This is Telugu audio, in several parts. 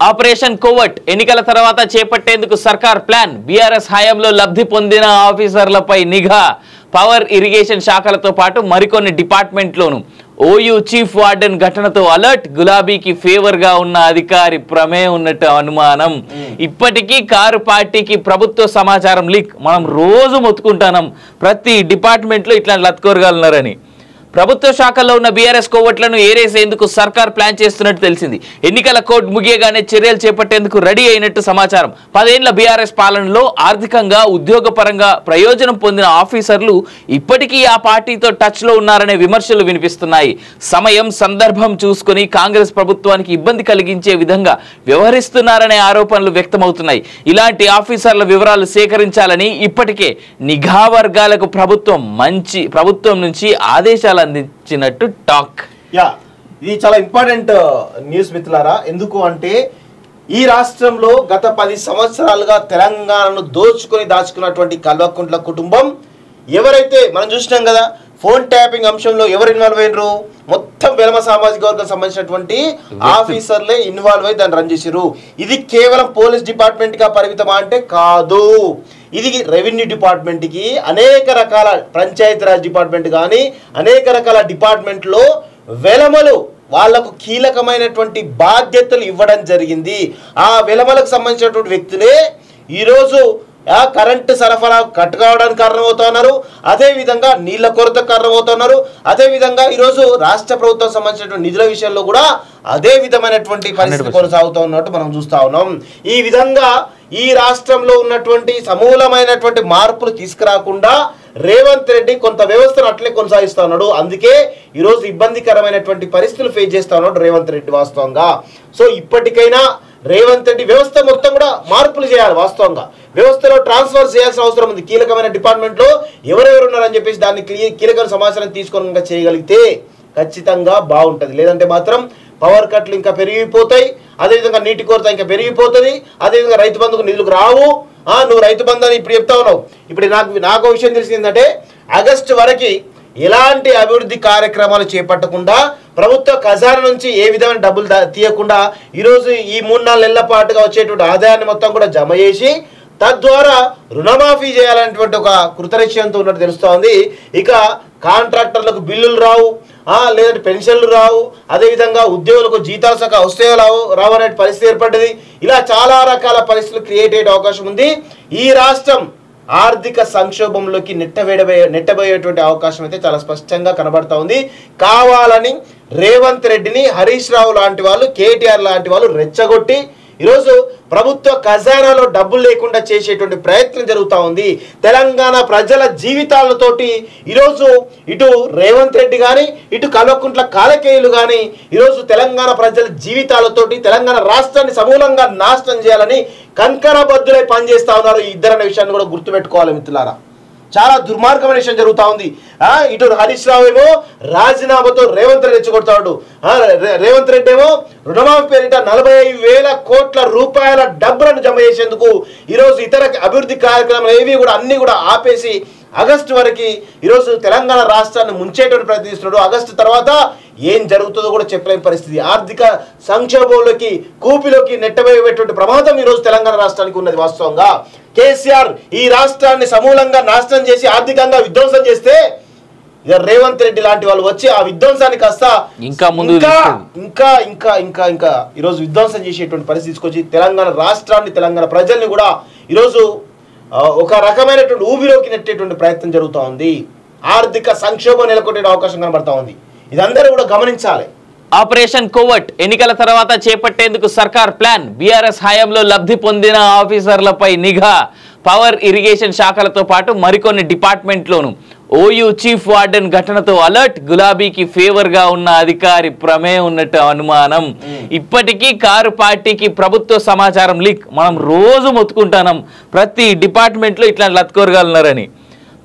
ఆపరేషన్ కోవర్ట్ ఎన్నికల తర్వాత చేపట్టేందుకు సర్కార్ ప్లాన్. బీఆర్ఎస్ హయాంలో లబ్ధి పొందిన ఆఫీసర్లపై నిఘా. పవర్ ఇరిగేషన్ శాఖలతో పాటు మరికొన్ని డిపార్ట్మెంట్లోను. ఓయూ చీఫ్ వార్డెన్ ఘటనతో అలర్ట్. గులాబీకి ఫేవర్ గా ఉన్న అధికారి ప్రమేయం ఉన్నట్టు అనుమానం. ఇప్పటికీ కారు పార్టీకి ప్రభుత్వ సమాచారం లీక్. మనం రోజు మొత్తుకుంటున్నాం ప్రతి డిపార్ట్మెంట్ లో ఇట్లా లత్కోరగాలున్నారని. ప్రభుత్వ శాఖల్లో ఉన్న బీఆర్ఎస్ కోవట్లను ఏరేసేందుకు సర్కార్ ప్లాన్ చేస్తున్నట్టు తెలిసింది. ఎన్నికల కోడ్ ముగియగానే చర్యలు చేపట్టేందుకు రెడీ అయినట్టు సమాచారం. 10 ఏళ్ల బీఆర్ఎస్ పాలనలో ఆర్థికంగా ఉద్యోగపరంగా ప్రయోజనం పొందిన ఆఫీసర్లు ఇప్పటికీ ఆ పార్టీతో టచ్ లో ఉన్నారనే విమర్శలు వినిపిస్తున్నాయి. సమయం సందర్భం చూసుకుని కాంగ్రెస్ ప్రభుత్వానికి ఇబ్బంది కలిగించే విధంగా వ్యవహరిస్తున్నారనే ఆరోపణలు వ్యక్తమవుతున్నాయి. ఇలాంటి ఆఫీసర్ల వివరాలు సేకరించాలని ఇప్పటికే నిఘా వర్గాలకు ప్రభుత్వం నుంచి ఆదేశాలు అందించినట్టు టాక్. ఇది చాలా ఇంపార్టెంట్ న్యూస్ మిత్రులారా. ఎందుకు అంటే ఈ రాష్ట్రంలో గత 10 సంవత్సరాలుగా తెలంగాణను దాచుకున్నటువంటి కల్వకుంట్ల కుటుంబం ఎవరైతే మనం చూసినాం కదా, ఫోన్ ట్యాపింగ్ అంశంలో ఎవరు ఇన్వాల్వ్ అయినరు? మొత్తం వెలమ సామాజిక వర్గం సంబంధించినటువంటి ఆఫీసర్లే ఇన్వాల్వ్ అయి దాన్ని రన్ చేసిరు. ఇది కేవలం పోలీస్ డిపార్ట్మెంట్ గా పరిమితమా అంటే కాదు. ఇది రెవెన్యూ డిపార్ట్మెంట్కి, అనేక రకాల పంచాయతీరాజ్ డిపార్ట్మెంట్ కానీ అనేక రకాల డిపార్ట్మెంట్లో వెలమలు వాళ్లకు కీలకమైనటువంటి బాధ్యతలు ఇవ్వడం జరిగింది. ఆ వెలమలకు సంబంధించినటువంటి వ్యక్తులే ఈరోజు కరెంటు సరఫరా కట్ కావడానికి కారణమవుతున్నారు. అదేవిధంగా నీళ్ల కొరత కారణమవుతున్నారు. అదేవిధంగా ఈరోజు రాష్ట్ర ప్రభుత్వం సంబంధించినటువంటి నిధుల విషయంలో కూడా అదే విధమైనటువంటి పరిస్థితి కొనసాగుతూ ఉన్నట్టు మనం చూస్తా ఉన్నాం. ఈ విధంగా ఈ రాష్ట్రంలో ఉన్నటువంటి సమూలమైనటువంటి మార్పులు తీసుకురాకుండా రేవంత్ రెడ్డి కొంత వ్యవస్థను అట్లే కొనసాగిస్తా ఉన్నాడు. అందుకే ఈరోజు ఇబ్బందికరమైనటువంటి పరిస్థితులు ఫేస్ చేస్తా ఉన్నాడు రేవంత్ రెడ్డి వాస్తవంగా. సో ఇప్పటికైనా రేవంత్ రెడ్డి వ్యవస్థ మొత్తం కూడా మార్పులు చేయాలి. వాస్తవంగా వ్యవస్థలో ట్రాన్స్ఫర్ చేయాల్సిన అవసరం ఉంది. కీలకమైన డిపార్ట్మెంట్లో ఎవరెవరు ఉన్నారని చెప్పేసి దాన్ని కీలకమైన సమాచారం తీసుకొని చేయగలిగితే ఖచ్చితంగా బాగుంటుంది. లేదంటే మాత్రం పవర్ కట్లు ఇంకా పెరిగిపోతాయి. అదేవిధంగా నీటి కొరత ఇంకా పెరిగిపోతుంది. అదేవిధంగా రైతు బంధుకు నిధులకు రావు. నువ్వు రైతు బంధు అని ఇప్పుడు చెప్తా ఉన్నావు. ఇప్పుడు నాకు విషయం తెలిసింది ఏంటంటే ఆగస్టు వరకు ఎలాంటి అభివృద్ధి కార్యక్రమాలు చేపట్టకుండా ప్రభుత్వ ఖజానా నుంచి ఏ విధమైన డబ్బులు తీయకుండా ఈరోజు ఈ 3-4 నెలల పాటుగా వచ్చేటువంటి ఆదాయాన్ని మొత్తం కూడా జమ చేసి తద్వారా రుణమాఫీ చేయాలనేటువంటి ఒక కృతనిశ్చయంతో ఉన్నట్టు తెలుస్తూ ఉంది. ఇక కాంట్రాక్టర్లకు బిల్లులు రావు, లేదంటే పెన్షన్లు రావు, అదేవిధంగా ఉద్యోగులకు జీతాలు సహా వస్తే రావు అనే పరిస్థితి ఏర్పడ్డది. ఇలా చాలా రకాల పరిస్థితులు క్రియేట్ అయ్యే అవకాశం ఉంది. ఈ రాష్ట్రం ఆర్థిక సంక్షోభంలోకి నెట్టబోయేటువంటి అవకాశం అయితే చాలా స్పష్టంగా కనబడతా ఉంది. కావాలని రేవంత్ రెడ్డిని హరీష్ రావు లాంటి వాళ్ళు, కేటీఆర్ లాంటి వాళ్ళు రెచ్చగొట్టి ఈరోజు ప్రభుత్వ ఖజానాలో డబ్బులు లేకుండా చేసేటువంటి ప్రయత్నం జరుగుతూ ఉంది. తెలంగాణ ప్రజల జీవితాలతోటి ఈరోజు ఇటు రేవంత్ రెడ్డి కానీ ఇటు కల్వకుంట్ల కాలకేయులు కానీ ఈరోజు తెలంగాణ ప్రజల జీవితాలతోటి తెలంగాణ రాష్ట్రాన్ని సమూలంగా నాశనం చేయాలని కంకణబద్ధులై పనిచేస్తా ఉన్నారు. ఈ ఇద్దరనే విషయాన్ని కూడా గుర్తుపెట్టుకోవాలి మిత్రులారా. చాలా దుర్మార్గమైన విషయం జరుగుతూ ఉంది. ఇటు హరీష్ రావు ఏమో రాజీనామాతో రేవంత్ రెడ్డి రెచ్చగొడతాడు. రేవంత్ రెడ్డి ఏమో రుణమాఫీ పేరిట 45,000 కోట్ల రూపాయల డబ్బులను జమ చేసేందుకు ఈరోజు ఇతర అభివృద్ధి కార్యక్రమాలు ఏవి కూడా అన్ని కూడా ఆపేసి ఆగస్టు వరకు ఈరోజు తెలంగాణ రాష్ట్రాన్ని ముంచేటువంటి ప్రయత్నిస్తున్నాడు. ఆగస్టు తర్వాత ఏం జరుగుతుందో కూడా చెప్పలేని పరిస్థితి. ఆర్థిక సంక్షోభంలోకి కూపిలోకి నెట్టబోయేటువంటి ప్రమాదం ఈరోజు తెలంగాణ రాష్ట్రానికి ఉన్నది. వాస్తవంగా కేసీఆర్ ఈ రాష్ట్రాన్ని సమూలంగా నాశనం చేసి ఆర్థికంగా విధ్వంసం చేస్తే రేవంత్ రెడ్డి లాంటి వాళ్ళు వచ్చి ఆ విధ్వంసాన్ని కాస్త ఇంకా ఈరోజు విధ్వంసం చేసేటువంటి పరిస్థితి తీసుకొచ్చి తెలంగాణ రాష్ట్రాన్ని తెలంగాణ ప్రజల్ని కూడా ఈరోజు ఒక రకమైనటువంటి ఊబిలోకి నెట్టేటువంటి ప్రయత్నం జరుగుతూ ఉంది. ఆర్థిక సంక్షోభం నెలకొట్టే అవకాశం కనబడతా ఉంది. ఇదందరూ కూడా గమనించాలి. ఆపరేషన్ కోవర్ట్ ఎన్నికల తర్వాత చేపట్టేందుకు సర్కార్ ప్లాన్. బీఆర్ఎస్ హయాంలో లబ్ధి పొందిన ఆఫీసర్లపై నిఘా. పవర్ ఇరిగేషన్ శాఖలతో పాటు మరికొన్ని డిపార్ట్మెంట్లోను. ఓయూ చీఫ్ వార్డెన్ ఘటనతో అలర్ట్. గులాబీకి ఫేవర్ గా ఉన్న అధికారి ప్రమేయం ఉన్నట్టు అనుమానం. ఇప్పటికీ కారు పార్టీకి ప్రభుత్వ సమాచారం లీక్. మనం రోజు మొత్తుకుంటున్నాం ప్రతి డిపార్ట్మెంట్లో ఇట్లా లత్కోరగాలున్నారని.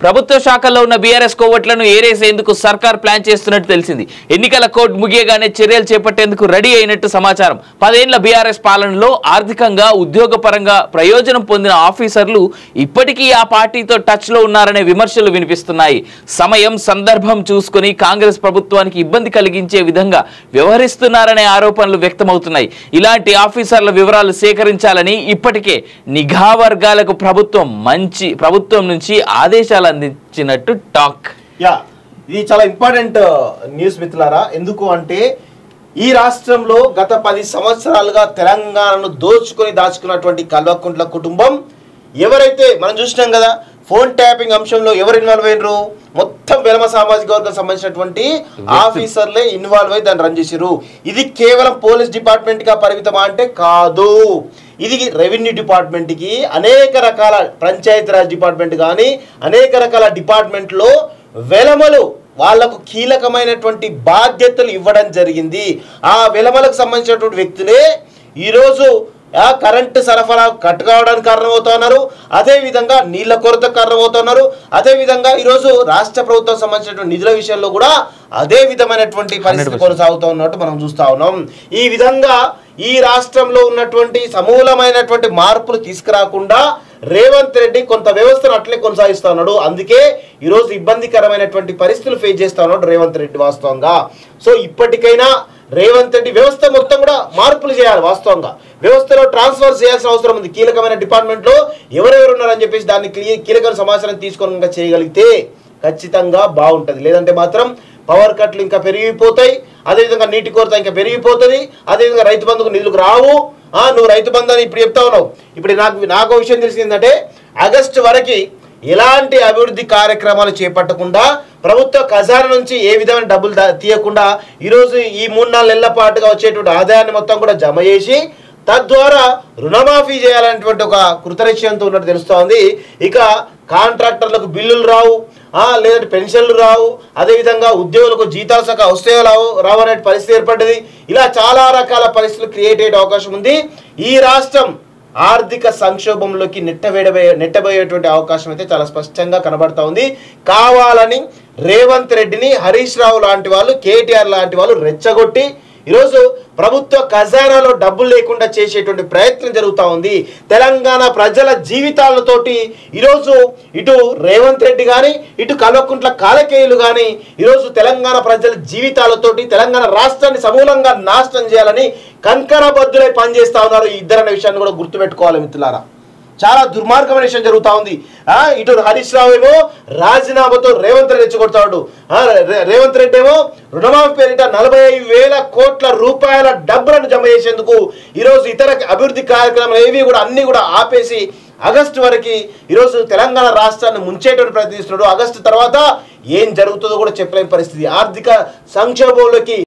ప్రభుత్వ శాఖల్లో ఉన్న బీఆర్ఎస్ కోవట్లను ఏరేసేందుకు సర్కార్ ప్లాన్ చేస్తున్నట్టు తెలిసింది. ఎన్నికల కోడ్ ముగియగానే చర్యలు చేపట్టేందుకు రెడీ అయినట్టు సమాచారం. 10 ఏళ్ల బీఆర్ఎస్ పాలనలో ఆర్థికంగా ఉద్యోగపరంగా ప్రయోజనం పొందిన ఆఫీసర్లు ఇప్పటికీ ఆ పార్టీతో టచ్ లో ఉన్నారనే విమర్శలు వినిపిస్తున్నాయి. సమయం సందర్భం చూసుకుని కాంగ్రెస్ ప్రభుత్వానికి ఇబ్బంది కలిగించే విధంగా వ్యవహరిస్తున్నారనే ఆరోపణలు వ్యక్తమవుతున్నాయి. ఇలాంటి ఆఫీసర్ల వివరాలు సేకరించాలని ఇప్పటికే నిఘా వర్గాలకు ప్రభుత్వం నుంచి ఆదేశాలు అందించినట్టు టాక్. ఇది చాలా ఇంపార్టెంట్ న్యూస్ మిత్రులారా. ఎందుకు అంటే ఈ రాష్ట్రంలో గత 10 సంవత్సరాలుగా తెలంగాణను దాచుకున్నటువంటి కల్వకుంట్ల కుటుంబం ఎవరైతే మనం చూసినాం కదా, ఫోన్ ట్యాపింగ్ అంశంలో ఎవరు ఇన్వాల్వ్ అయినరు? మొత్తం వెలమ సామాజిక వర్గం సంబంధించినటువంటి ఆఫీసర్లే ఇన్వాల్వ్ అయి దాన్ని రన్ చేసిరు. ఇది కేవలం పోలీస్ డిపార్ట్మెంట్ గా పరిమితమా అంటే కాదు. ఇది రెవెన్యూ డిపార్ట్మెంట్ కి, అనేక రకాల పంచాయతీరాజ్ డిపార్ట్మెంట్ కానీ అనేక రకాల డిపార్ట్మెంట్లో వెలమలు వాళ్లకు కీలకమైనటువంటి బాధ్యతలు ఇవ్వడం జరిగింది. ఆ వెలమలకు సంబంధించినటువంటి వ్యక్తులే ఈరోజు కరెంటు సరఫరా కట్ కావడానికి కారణమవుతున్నారు, అదేవిధంగా నీళ్ల కొరత కారణమవుతున్నారు, అదేవిధంగా ఈరోజు రాష్ట్ర ప్రభుత్వం సంబంధించినటువంటి నిధుల విషయంలో కూడా అదే విధమైనటువంటి పరిస్థితి కొనసాగుతూ ఉన్నట్టు మనం చూస్తా ఉన్నాం. ఈ విధంగా ఈ రాష్ట్రంలో ఉన్నటువంటి సమూలమైనటువంటి మార్పులు తీసుకురాకుండా రేవంత్ రెడ్డి కొంత వ్యవస్థను అట్లే కొనసాగిస్తా ఉన్నాడు. అందుకే ఈరోజు ఇబ్బందికరమైనటువంటి పరిస్థితులు ఫేస్ చేస్తా ఉన్నాడు రేవంత్ రెడ్డి వాస్తవంగా. సో ఇప్పటికైనా రేవంత్ రెడ్డి వ్యవస్థ మొత్తం కూడా మార్పులు చేయాలి. వాస్తవంగా వ్యవస్థలో ట్రాన్స్ఫర్ చేయాల్సిన అవసరం ఉంది. కీలకమైన డిపార్ట్మెంట్లో ఎవరెవరు ఉన్నారని చెప్పేసి దాన్ని కీలకమైన సమాచారం తీసుకొని చేయగలిగితే ఖచ్చితంగా బాగుంటుంది. లేదంటే మాత్రం పవర్ కట్లు ఇంకా పెరిగిపోతాయి, అదేవిధంగా నీటి కొరత ఇంకా పెరిగిపోతుంది, అదేవిధంగా రైతు బంధుకు నిధులకు రావు. నువ్వు రైతు బంధు అని ఇప్పుడు చెప్తా ఉన్నావు. ఇప్పుడు నాకు విషయం తెలిసింది ఏంటంటే ఆగస్టు వరకు ఎలాంటి అభివృద్ధి కార్యక్రమాలు చేపట్టకుండా ప్రభుత్వ ఖజానా నుంచి ఏ విధమైన డబ్బులు తీయకుండా ఈరోజు ఈ 3-4 నెలల పాటుగా వచ్చేటువంటి ఆదాయాన్ని మొత్తం కూడా జమ చేసి తద్వారా రుణమాఫీ చేయాలనేటువంటి ఒక కృతనిశ్చయంతో ఉన్నట్టు తెలుస్తోంది. ఇక కాంట్రాక్టర్లకు బిల్లులు రావు, లేదంటే పెన్షన్లు రావు, అదేవిధంగా ఉద్యోగులకు జీతాలు సక వస్తాయో రావు అనే పరిస్థితి ఏర్పడ్డది. ఇలా చాలా రకాల పరిస్థితులు క్రియేట్ అయ్యే అవకాశం ఉంది. ఈ రాష్ట్రం ఆర్థిక సంక్షోభంలోకి నెట్టబోయేటువంటి అవకాశం అయితే చాలా స్పష్టంగా కనబడతా ఉంది. కావాలని రేవంత్ రెడ్డిని హరీష్ రావు లాంటి వాళ్ళు, కేటీఆర్ లాంటి వాళ్ళు రెచ్చగొట్టి ఈరోజు ప్రభుత్వ ఖజానాలో డబ్బులు లేకుండా చేసేటువంటి ప్రయత్నం జరుగుతూ ఉంది. తెలంగాణ ప్రజల జీవితాలతోటి ఈరోజు ఇటు రేవంత్ రెడ్డి కానీ ఇటు కల్వకుంట్ల కాలకేయులు కానీ ఈరోజు తెలంగాణ ప్రజల జీవితాలతోటి తెలంగాణ రాష్ట్రాన్ని సమూలంగా నాశనం చేయాలని కంకరబద్దులై పనిచేస్తా ఉన్నారు. ఈ ఇద్దరనే విషయాన్ని కూడా గుర్తుపెట్టుకోవాలి మిత్రులారా. చాలా దుర్మార్గమైన విషయం జరుగుతూ ఉంది. ఇటు హరీష్ రావు ఏమో రాజీనామాతో రేవంత్ రెడ్డి రెచ్చగొడతాడు. రేవంత్ రెడ్డి ఏమో రుణమాఫీ పేరిట 45,000 కోట్ల రూపాయల డబ్బులను జమ చేసేందుకు ఈరోజు ఇతర అభివృద్ధి కార్యక్రమాలు ఏవి కూడా అన్ని కూడా ఆపేసి ఆగస్టు వరకు ఈరోజు తెలంగాణ రాష్ట్రాన్ని ముంచేటువంటి ప్రయత్నిస్తున్నాడు. ఆగస్టు తర్వాత ఏం జరుగుతుందో కూడా చెప్పలేని పరిస్థితి. ఆర్థిక సంక్షోభంలోకి